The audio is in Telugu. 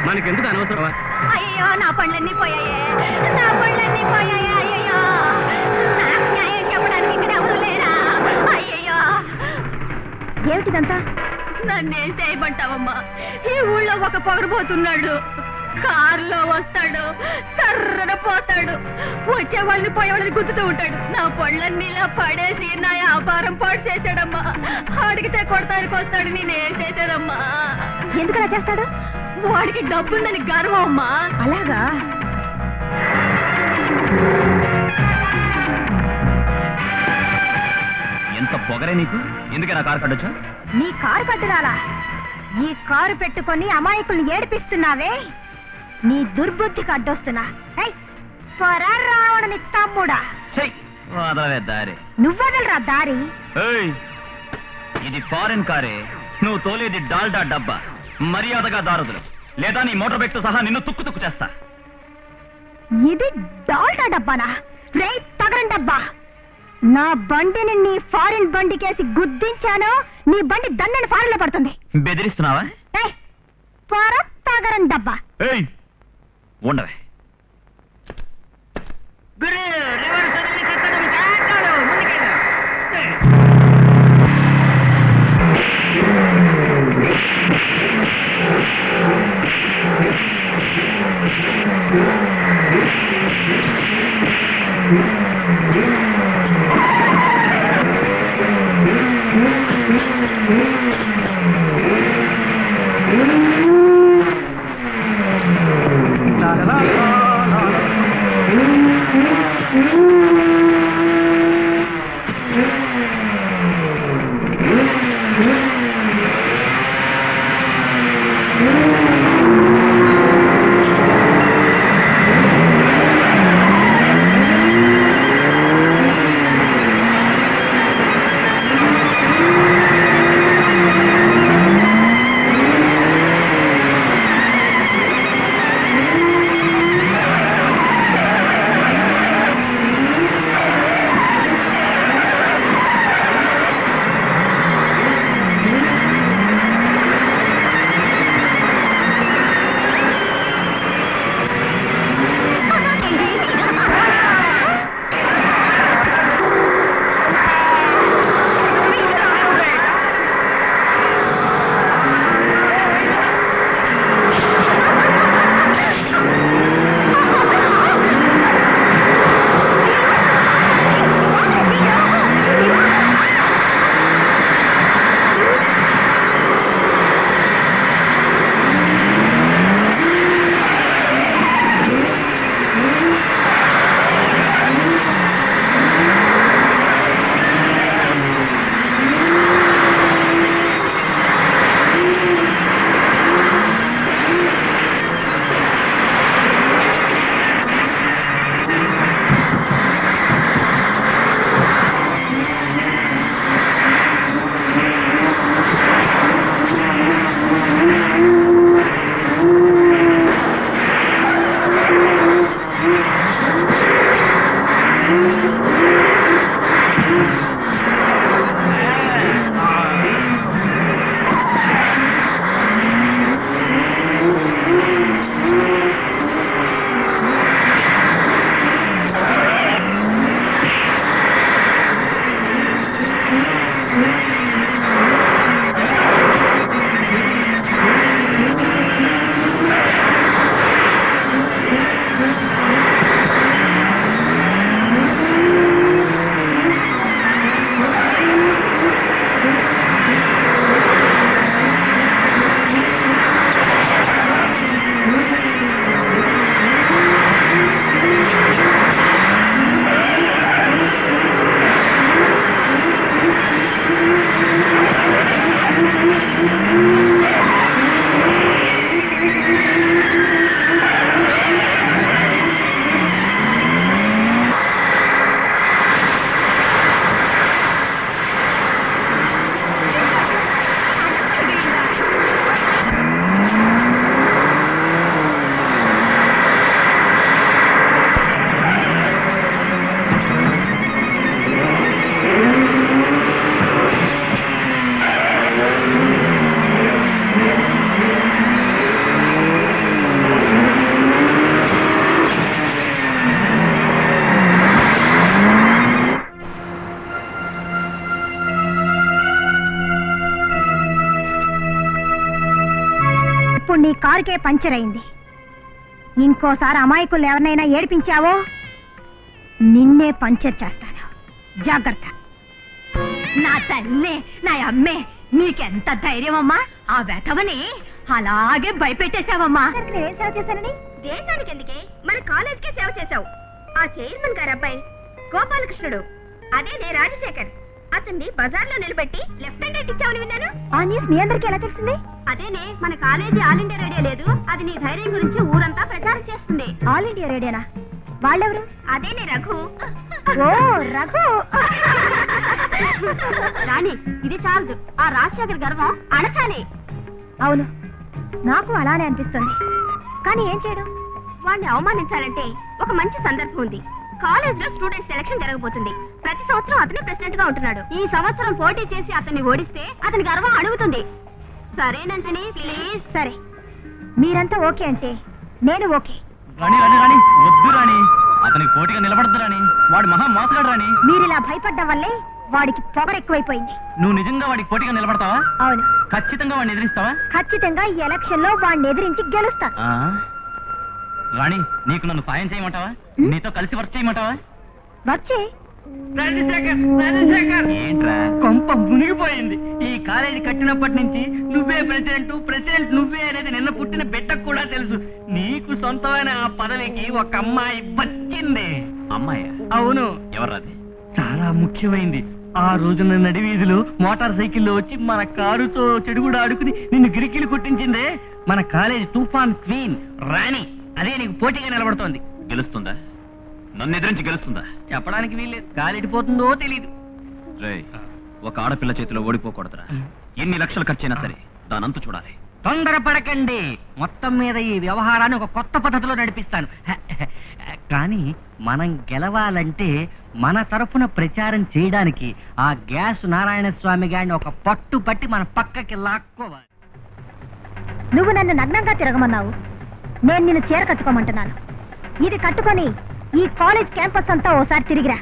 మనకెందుకు అనవసరమా? అయ్యో నా పళ్ళన్నీ పోయాయే, నా పళ్ళన్నీ పోయాయే. అయ్యో నాకు న్యాయం చెప్పడానికి ఇక్కడ ఎవరు లేరా? అయ్యయ్యో ఏమిటిదంతా? నన్నేం చేయమంటావమ్మా? ఈ ఊళ్ళో ఒక పొగరబోతున్నాడు. కారులో వస్తాడు, తర్రన పోతాడు, వచ్చే వాళ్ళని పోయేవాళ్ళని గుద్దుతూ ఉంటాడు. నా పళ్ళన్నీ ఇలా పడేసి నా వ్యాపారం పాడు చేశాడమ్మా. అడిగితే కొడతానికి వస్తాడు, నేనేం చేశానమ్మా? ఎందుకలా చేస్తాడు? వాడికి డబ్బుందని గర్వం అమ్మా. అలాగా? ఎంత పొగరే నీకు? ఎందుకే నా కారు కట్టొచ్చా? నీ కారు కట్టురాలా? ఈ కారు పెట్టుకొని అమాయకుల్ని ఏడిపిస్తున్నావే, నీ దుర్బుద్ధికి అడ్డొస్తున్నా. రావణని తమ్ముడా, వదలవే దారి. నువ్వదలరా దారి. ఇది ఫారెన్ కారే, నువ్వు తోలేది డాల్డా డబ్బా. మర్యాదగా దారుదులు, లేదా నీ మోటార్ బైక్ తో సహా నిన్ను తుక్కు తుక్కు చేస్తా. ఇది డాల్డా డబ్బానా? రే తగరం డబ్బా, నా బండిని నీ ఫారిన్ బండికేసి గుద్దించాను, నీ బండి దండని ఫారెన్ లో పడుతుంది. బెదిరిస్తున్నావా? తగరం డబ్బా. ఉండవే. ఇప్పుడు నీ కారుకే పంచర్ అయింది. ఇంకోసారి అమాయకులు ఎవరినైనా ఏడిపించావో నిన్నే పంచర్ చేస్తాను. జాగ్రత్త. నా తల్లే, నా అమ్మే, నీకెంత ధైర్యం అమ్మా! ఆ వెధవని అలాగే భయపెట్టేశావమ్మా. నేనేం సేవ చేశానని? దేశానికి ఎందుకే, మన కాలేజీకే సేవ చేశావు. ఆ చైర్మన్ గారు అబ్బాయి గోపాలకృష్ణుడు, అదే నే రాజశేఖర్, అతన్ని బజార్లో నిలబెట్టి లెఫ్ట్ హ్యాండ్ రైట్ ఇచ్చావని విన్నాను. ఆ న్యూస్ మీ అందరికీ ఎలా తెలిసింది? అదేనే, మన కాలేజీ ఆల్ ఇండియా రేడియో లేదు, అది నీ ధైర్యం గురించి ఊరంతా ప్రచారం చేస్తుంది. ఆల్ ఇండియా రేడియోనా? వాళ్ళెవరు? అదేనే రఘు. ఓ రఘు. రాణి, ఇది చాలదు, ఆ రాజశేఖర్ గర్వం అణచాలి. అవును, నాకు అలానే అనిపిస్తుంది. కానీ ఏం చేయడం? వాడిని అవమానించాలంటే ఒక మంచి సందర్భం ఉంది. కాలేజ్ లో స్టూడెంట్ సెలక్షన్ జరగబోతుంది. ప్రతి సంవత్సరం అతనే ప్రెసిడెంట్ గా ఉంటున్నాడు. ఈ సంవత్సరం పోటీ చేసి అతన్ని ఓడిస్తే అతని గర్వం అడుగుతుంది. సరేనంటని ప్లీజ్. సరే, మీరంతా ఓకే అంటే నేను ఓకే. రాణి రాణి రాణి, వద్దు రాణి, అతనికి పోటీగా నిలబడద్దు రాణి, వాడు మహా మోసగాడు రాణి. మీరిలా భయపడ్డం వల్లే వాడికి పొగరు ఎక్కువైపోయింది. నువ్వు నిజంగా వాడికి పోటీగా నిలబడతావా? అవును, ఖచ్చితంగా వాడిని ఎదిరిస్తావా? ఖచ్చితంగా ఈ ఎలక్షన్ లో వాడిని ఎదిరించి గెలుస్తా. రాణి, నీకు నన్ను సాయం చేయమంటావా? నీతో కలిసి వర్క్ చేయమంటావా? వచ్చే. ఏంట్రా? కొంప మునిగిపోయింది. ఈ కాలేజీ కట్టినప్పటి నుంచి నువ్వే ప్రెసిడెంట్ నువ్వే అనేది నిన్న పుట్టిన బిడ్డకు కూడా తెలుసు. నీకు సొంతమైన ఆ పదవికి ఒక అమ్మాయి వచ్చింది. అమ్మాయ్యా? అవును. ఎవర్రాది? చాలా ముఖ్యమైంది. ఆ రోజున నడివీధిలో మోటార్ సైకిల్లో వచ్చి మన కారుతో చెడుగుడు ఆడుకుని నిన్ను గిరికిలు కొట్టించిందే మన కాలేజీ తుఫాన్ క్వీన్ రాణి. అదే నీకు పోటీగా నిలబడుతోంది. గెలుస్తుందా? నన్ను ఎదిరించి గెలుస్తుందా? చెప్పడానికి వీల్లేదు, గాలిడిపోతుందో తెలీదు. రేయ్, ఒక ఆడపిల్ల చేతిలో ఓడిపోకూడదురా. ఎన్ని లక్షలు ఖర్చైనా సరే దానంతు చూడాలి. తొందరపడకండి. మొత్తం మీద ఈ వ్యవహారాన్ని ఒక కొత్త పద్ధతిలో నడిపిస్తాను. కానీ మనం గెలవాలంటే మన తరఫున ప్రచారం చేయడానికి ఆ గ్యాస్ నారాయణ స్వామి గారిని ఒక పట్టు పట్టి మన పక్కకి లాక్కోవాలి. నువ్వు నన్ను నగ్నంగా తిరగమన్నావు, నేను నిన్ను చీర కట్టుకోమంటున్నాను. ఇది కట్టుకొని ఈ కాలేజ్ క్యాంపస్ అంతా ఓసారి తిరిగిరా.